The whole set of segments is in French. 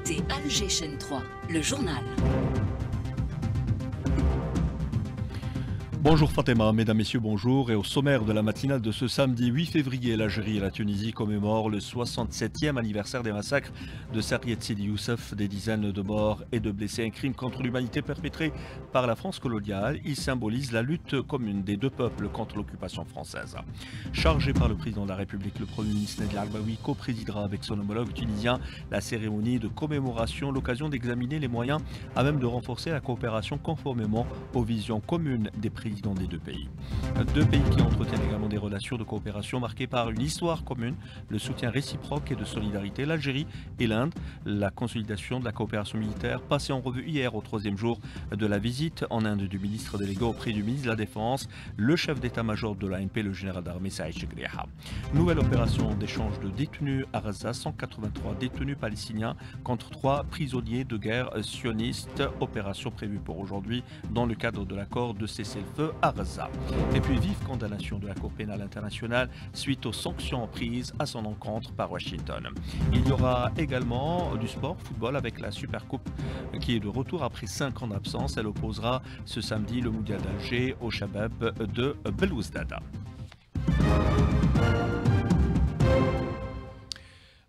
écoutez Alger Chaîne 3, le journal. Bonjour Fatima, mesdames, messieurs, bonjour. Et au sommaire de la matinale de ce samedi 8 février, l'Algérie et la Tunisie commémorent le 67e anniversaire des massacres de Sarriette Sidi Youssef, des dizaines de morts et de blessés, un crime contre l'humanité perpétré par la France coloniale. Il symbolise la lutte commune des deux peuples contre l'occupation française. Chargé par le président de la République, le Premier ministre Nedi Arbaoui co-présidera avec son homologue tunisien la cérémonie de commémoration, l'occasion d'examiner les moyens à même de renforcer la coopération conformément aux visions communes des présidents des deux pays. Deux pays qui entretiennent également des relations de coopération marquées par une histoire commune, le soutien réciproque et de solidarité, l'Algérie et l'Inde, la consolidation de la coopération militaire passée en revue hier au troisième jour de la visite en Inde du ministre délégué auprès du ministre de la Défense, le chef d'état-major de l'ANP, le général d'armée Saïd Chegriha. Nouvelle opération d'échange de détenus à Gaza, 183 détenus palestiniens contre 3 prisonniers de guerre sionistes, opération prévue pour aujourd'hui dans le cadre de l'accord de cessez-le-feu à Gaza. Et puis vive condamnation de la Cour pénale internationale suite aux sanctions prises à son encontre par Washington. Il y aura également du sport, football avec la Supercoupe qui est de retour après 5 ans d'absence. Elle opposera ce samedi le Mondial d'Alger au Shabab de Belouizdad.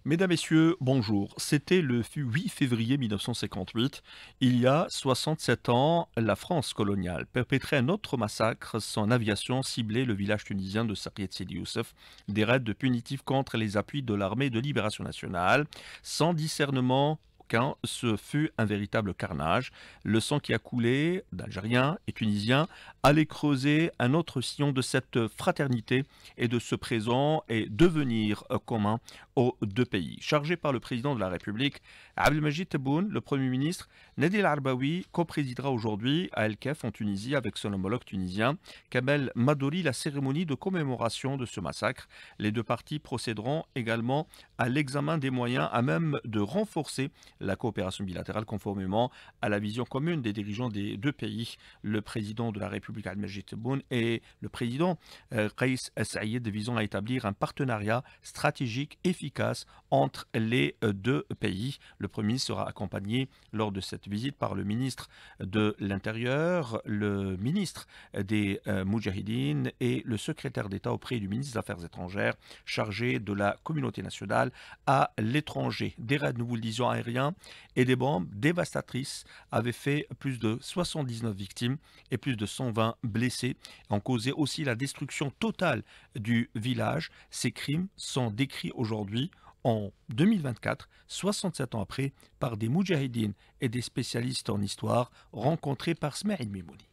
Mesdames, Messieurs, bonjour. C'était le 8 février 1958. Il y a 67 ans, la France coloniale perpétrait un autre massacre. Son aviation ciblait le village tunisien de Sarriette Sidi Youssef. Des raids punitifs contre les appuis de l'armée de libération nationale. Sans discernement aucun, ce fut un véritable carnage. Le sang qui a coulé d'Algériens et Tunisiens allait creuser un autre sillon de cette fraternité et de ce présent et devenir commun aux deux pays. Chargé par le président de la République, Abdelmajid Tebboune, le Premier ministre, Nedi Arbaoui co-présidera aujourd'hui à El Kef en Tunisie avec son homologue tunisien, Kamel Madouri, la cérémonie de commémoration de ce massacre. Les deux parties procéderont également à l'examen des moyens à même de renforcer la coopération bilatérale conformément à la vision commune des dirigeants des deux pays, le président de la République Abdelmajid Tebboune et le président Kais Saïed, visant à établir un partenariat stratégique efficace entre les deux pays. Le Premier ministre sera accompagné lors de cette visite par le ministre de l'Intérieur, le ministre des Moudjahidines et le secrétaire d'État auprès du ministre des Affaires étrangères chargé de la communauté nationale à l'étranger. Des raids, nous vous le disions, aériens et des bombes dévastatrices avaient fait plus de 79 victimes et plus de 120 blessés, ont causé aussi la destruction totale du village. Ces crimes sont décrits aujourd'hui en 2024, 67 ans après, par des moudjahidines et des spécialistes en histoire rencontrés par Smaïl Mimouni.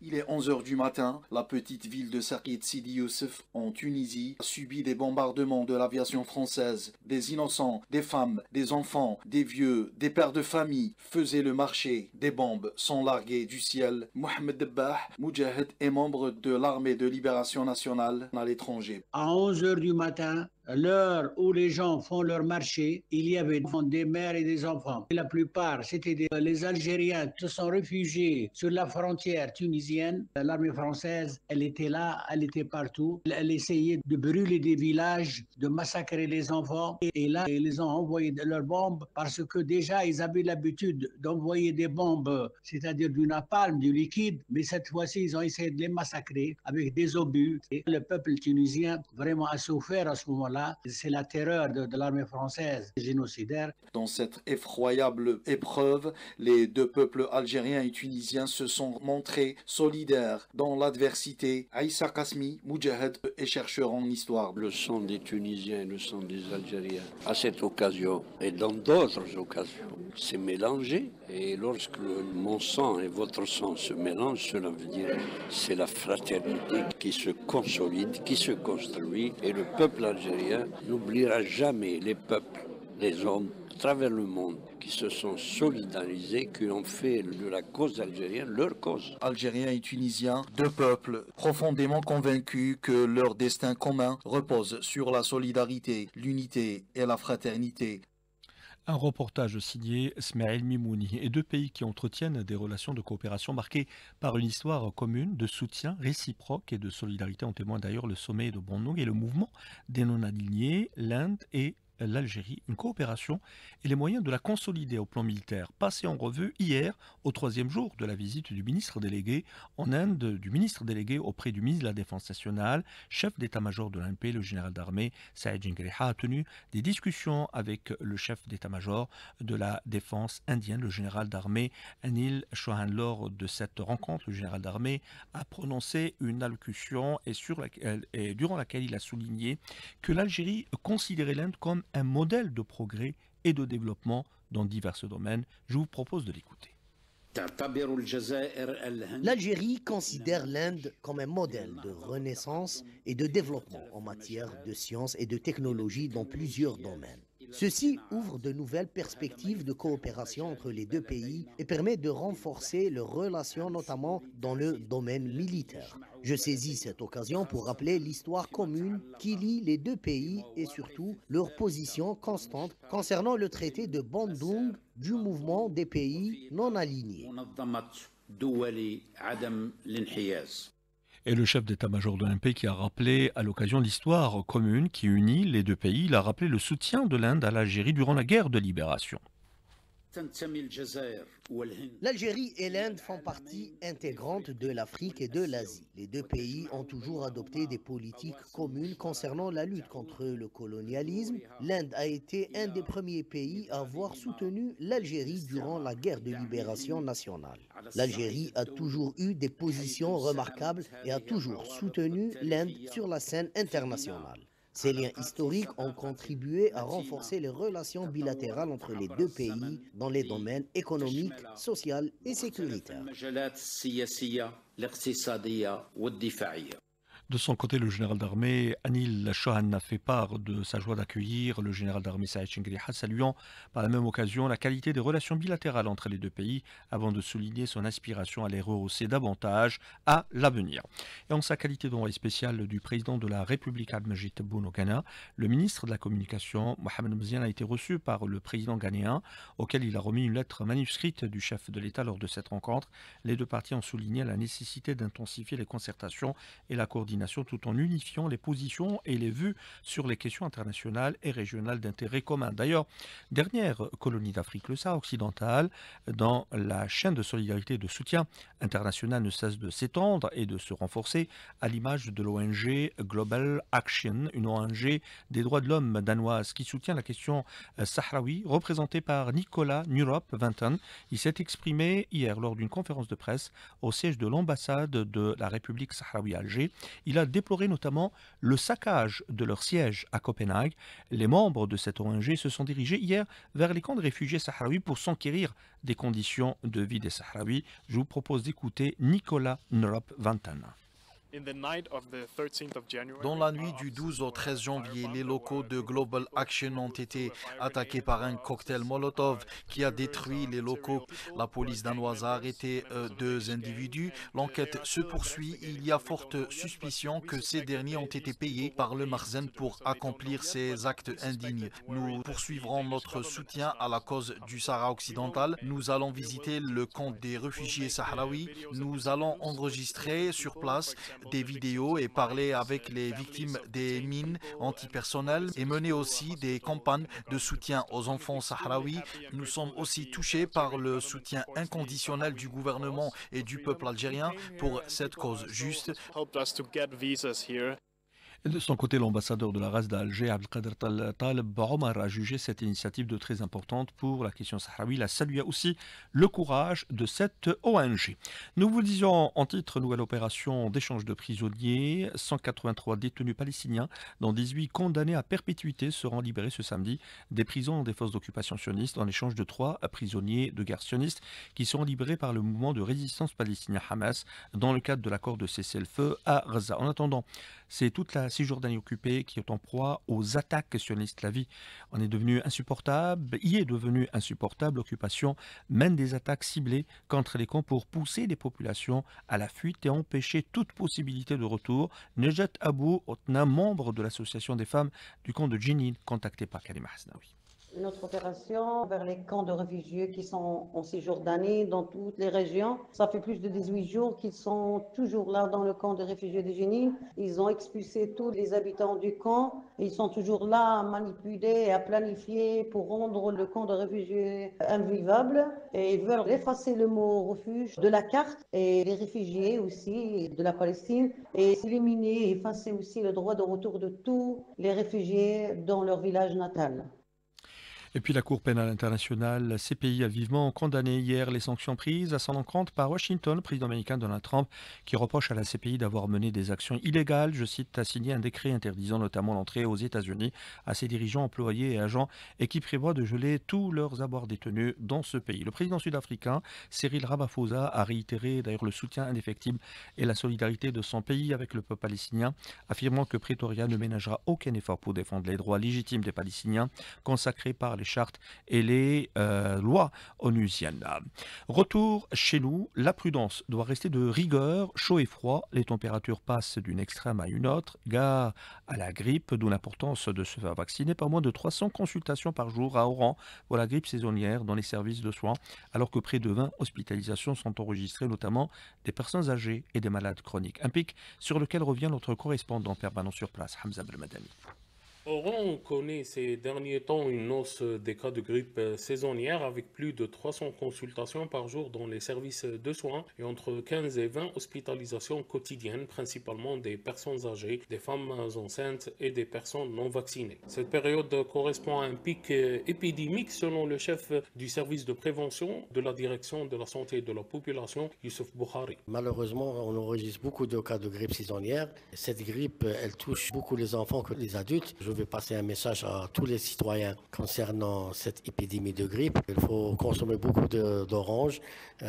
Il est 11 h du matin, la petite ville de Sarriette Sidi Youssef en Tunisie a subi des bombardements de l'aviation française. Des innocents, des femmes, des enfants, des vieux, des pères de famille faisaient le marché. Des bombes sont larguées du ciel. Mohamed Debbah, moudjahid et membre de l'armée de libération nationale à l'étranger. À 11 h du matin, à l'heure où les gens font leur marché, il y avait des mères et des enfants. La plupart, c'était les Algériens qui se sont réfugiés sur la frontière tunisienne. L'armée française, elle était là, elle était partout. Elle essayait de brûler des villages, de massacrer les enfants. Et là, ils les ont envoyé leurs bombes parce que déjà, ils avaient l'habitude d'envoyer des bombes, c'est-à-dire du napalm, du liquide. Mais cette fois-ci, ils ont essayé de les massacrer avec des obus. Et le peuple tunisien vraiment a souffert à ce moment-là. C'est la terreur de l'armée française génocidaire. Dans cette effroyable épreuve, les deux peuples algériens et tunisiens se sont montrés solidaires dans l'adversité. Aïssa Kasmi, moudjahid et chercheur en histoire. Le sang des Tunisiens et le sang des Algériens, à cette occasion et dans d'autres occasions, s'est mélangé. Et lorsque mon sang et votre sang se mélangent, cela veut dire c'est la fraternité qui se consolide, qui se construit. Et le peuple algérien n'oubliera jamais les peuples, les hommes à travers le monde qui se sont solidarisés, qui ont fait de la cause algérienne leur cause. Algériens et Tunisiens, deux peuples profondément convaincus que leur destin commun repose sur la solidarité, l'unité et la fraternité. Un reportage signé Smaïl Mimouni et deux pays qui entretiennent des relations de coopération marquées par une histoire commune de soutien réciproque et de solidarité. En témoigne d'ailleurs le sommet de Bandung et le mouvement des non-alignés, l'Inde et l'Algérie, une coopération et les moyens de la consolider au plan militaire, passé en revue hier au troisième jour de la visite du ministre délégué en Inde, du ministre délégué auprès du ministre de la Défense nationale, chef d'état-major de l'ANP, le général d'armée Saïd Ginghriha, a tenu des discussions avec le chef d'état-major de la Défense indienne, le général d'armée Anil Chauhan. Lors de cette rencontre, le général d'armée a prononcé une allocution et durant laquelle il a souligné que l'Algérie considérait l'Inde comme un modèle de progrès et de développement dans divers domaines. Je vous propose de l'écouter. L'Algérie considère l'Inde comme un modèle de renaissance et de développement en matière de sciences et de technologie dans plusieurs domaines. Ceci ouvre de nouvelles perspectives de coopération entre les deux pays et permet de renforcer leurs relations, notamment dans le domaine militaire. Je saisis cette occasion pour rappeler l'histoire commune qui lie les deux pays et surtout leur position constante concernant le traité de Bandung du mouvement des pays non alignés. Et le chef d'état-major de l'ANP qui a rappelé à l'occasion l'histoire commune qui unit les deux pays, il a rappelé le soutien de l'Inde à l'Algérie durant la guerre de libération. L'Algérie et l'Inde font partie intégrante de l'Afrique et de l'Asie. Les deux pays ont toujours adopté des politiques communes concernant la lutte contre le colonialisme. L'Inde a été un des premiers pays à avoir soutenu l'Algérie durant la guerre de libération nationale. L'Algérie a toujours eu des positions remarquables et a toujours soutenu l'Inde sur la scène internationale. Ces liens historiques ont contribué à renforcer les relations bilatérales entre les deux pays dans les domaines économiques, sociaux et sécuritaires. De son côté, le général d'armée Anil Chauhan a fait part de sa joie d'accueillir le général d'armée Saïd Ginghriha, saluant par la même occasion la qualité des relations bilatérales entre les deux pays, avant de souligner son aspiration à les rehausser davantage à l'avenir. Et en sa qualité d'envoyé spécial du président de la République Abdelmajid Tebboune au Ghana, le ministre de la Communication, Mohamed Mziane, a été reçu par le président ghanéen, auquel il a remis une lettre manuscrite du chef de l'État lors de cette rencontre. Les deux parties ont souligné la nécessité d'intensifier les concertations et la coordination tout en unifiant les positions et les vues sur les questions internationales et régionales d'intérêt commun. D'ailleurs, dernière colonie d'Afrique, le Sahara occidental, dans la chaîne de solidarité et de soutien international ne cesse de s'étendre et de se renforcer à l'image de l'ONG Global Action, une ONG des droits de l'homme danoise qui soutient la question sahraoui, représentée par Nicolas Nurup-Vinton. Il s'est exprimé hier lors d'une conférence de presse au siège de l'ambassade de la République sahraoui à Alger. Il a déploré notamment le saccage de leur siège à Copenhague. Les membres de cette ONG se sont dirigés hier vers les camps de réfugiés sahraouis pour s'enquérir des conditions de vie des Sahraouis. Je vous propose d'écouter Nicolas Nurup-Vinton. Dans la nuit du 12 au 13 janvier, les locaux de Global Action ont été attaqués par un cocktail Molotov qui a détruit les locaux. La police danoise a arrêté 2 individus. L'enquête se poursuit. Il y a forte suspicion que ces derniers ont été payés par le Marzen pour accomplir ces actes indignes. Nous poursuivrons notre soutien à la cause du Sahara occidental. Nous allons visiter le camp des réfugiés sahraouis. Nous allons enregistrer sur place des vidéos et parler avec les victimes des mines antipersonnelles et mener aussi des campagnes de soutien aux enfants sahraouis. Nous sommes aussi touchés par le soutien inconditionnel du gouvernement et du peuple algérien pour cette cause juste. Et de son côté, l'ambassadeur de la race d'Alger, Abdelkader Taleb Omar, a jugé cette initiative de très importante pour la question sahraoui. Il a salué aussi le courage de cette ONG. Nous vous disions en titre, nouvelle opération d'échange de prisonniers. 183 détenus palestiniens, dont 18 condamnés à perpétuité, seront libérés ce samedi des prisons des forces d'occupation sionistes en échange de 3 prisonniers de guerre sionistes qui seront libérés par le mouvement de résistance palestinien Hamas dans le cadre de l'accord de cessez-le-feu à Gaza. En attendant, c'est toute la Cisjordanie occupée qui est en proie aux attaques sionistes. La vie en est devenue insupportable, y est devenue insupportable. L'occupation mène des attaques ciblées contre les camps pour pousser les populations à la fuite et empêcher toute possibilité de retour. Nejat Abou Otna, membre de l'association des femmes du camp de Jenin, contacté par Karima Hasnaoui. Notre opération vers les camps de réfugiés qui sont en séjour d'année dans toutes les régions. Ça fait plus de 18 jours qu'ils sont toujours là dans le camp de réfugiés de Jenin. Ils ont expulsé tous les habitants du camp. Ils sont toujours là à manipuler et à planifier pour rendre le camp de réfugiés invivable. Et ils veulent effacer le mot refuge de la carte et les réfugiés aussi de la Palestine et éliminer et effacer aussi le droit de retour de tous les réfugiés dans leur village natal. Et puis la Cour pénale internationale, CPI, a vivement condamné hier les sanctions prises à son encontre par Washington, le président américain Donald Trump, qui reproche à la CPI d'avoir mené des actions illégales, je cite, a signé un décret interdisant notamment l'entrée aux États-Unis à ses dirigeants, employés et agents et qui prévoit de geler tous leurs avoirs détenus dans ce pays. Le président sud-africain, Cyril Ramaphosa, a réitéré d'ailleurs le soutien indéfectible et la solidarité de son pays avec le peuple palestinien, affirmant que Pretoria ne ménagera aucun effort pour défendre les droits légitimes des Palestiniens consacrés par les chartes et les lois onusiennes. Retour chez nous, la prudence doit rester de rigueur, chaud et froid, les températures passent d'une extrême à une autre, gare à la grippe, d'où l'importance de se faire vacciner. Pas moins de 300 consultations par jour à Oran pour la grippe saisonnière dans les services de soins, alors que près de 20 hospitalisations sont enregistrées, notamment des personnes âgées et des malades chroniques. Un pic sur lequel revient notre correspondant permanent sur place, Hamza Belmadani. Oran connaît ces derniers temps une hausse des cas de grippe saisonnière avec plus de 300 consultations par jour dans les services de soins et entre 15 et 20 hospitalisations quotidiennes, principalement des personnes âgées, des femmes enceintes et des personnes non vaccinées. Cette période correspond à un pic épidémique selon le chef du service de prévention de la direction de la santé de la population, Youssouf Boukhari. Malheureusement, on enregistre beaucoup de cas de grippe saisonnière. Cette grippe, elle touche beaucoup les enfants que les adultes. Je vais passer un message à tous les citoyens concernant cette épidémie de grippe. Il faut consommer beaucoup d'oranges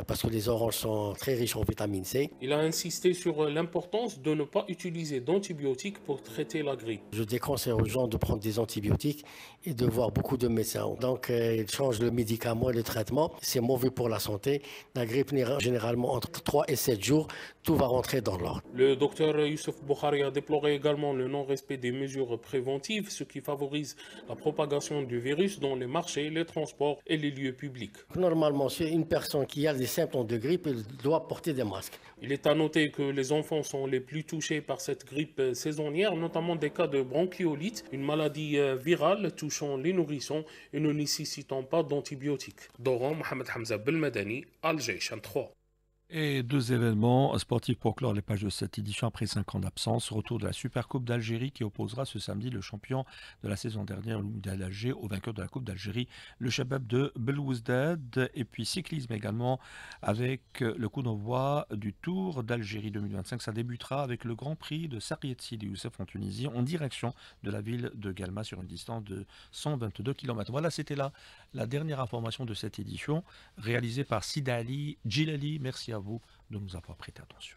parce que les oranges sont très riches en vitamine C. Il a insisté sur l'importance de ne pas utiliser d'antibiotiques pour traiter la grippe. Je déconseille aux gens de prendre des antibiotiques et de voir beaucoup de médecins. Donc, ils changent le médicament et le traitement. C'est mauvais pour la santé. La grippe n'ira généralement entre 3 et 7 jours. Tout va rentrer dans l'ordre. Le docteur Youssouf Boukhari a déploré également le non-respect des mesures préventives, ce qui favorise la propagation du virus dans les marchés, les transports et les lieux publics. Normalement, si une personne qui a des symptômes de grippe, elle doit porter des masques. Il est à noter que les enfants sont les plus touchés par cette grippe saisonnière, notamment des cas de bronchiolite, une maladie virale touchant les nourrissons et ne nécessitant pas d'antibiotiques. Doran, Mohamed Hamza Belmadani, Alger, Chan 3. Et deux événements sportifs pour clore les pages de cette édition après 5 ans d'absence. Retour de la Supercoupe d'Algérie qui opposera ce samedi le champion de la saison dernière, le Mondial d'Alger, au vainqueur de la Coupe d'Algérie, le Shabab de Belouizdad. Et puis cyclisme également avec le coup d'envoi du Tour d'Algérie 2025. Ça débutera avec le Grand Prix de Sarriet Sidi Youssef en Tunisie en direction de la ville de Galma sur une distance de 122 km. Voilà, c'était la dernière information de cette édition réalisée par Sida Ali Djilali. Merci à vous de nous avoir prêté attention.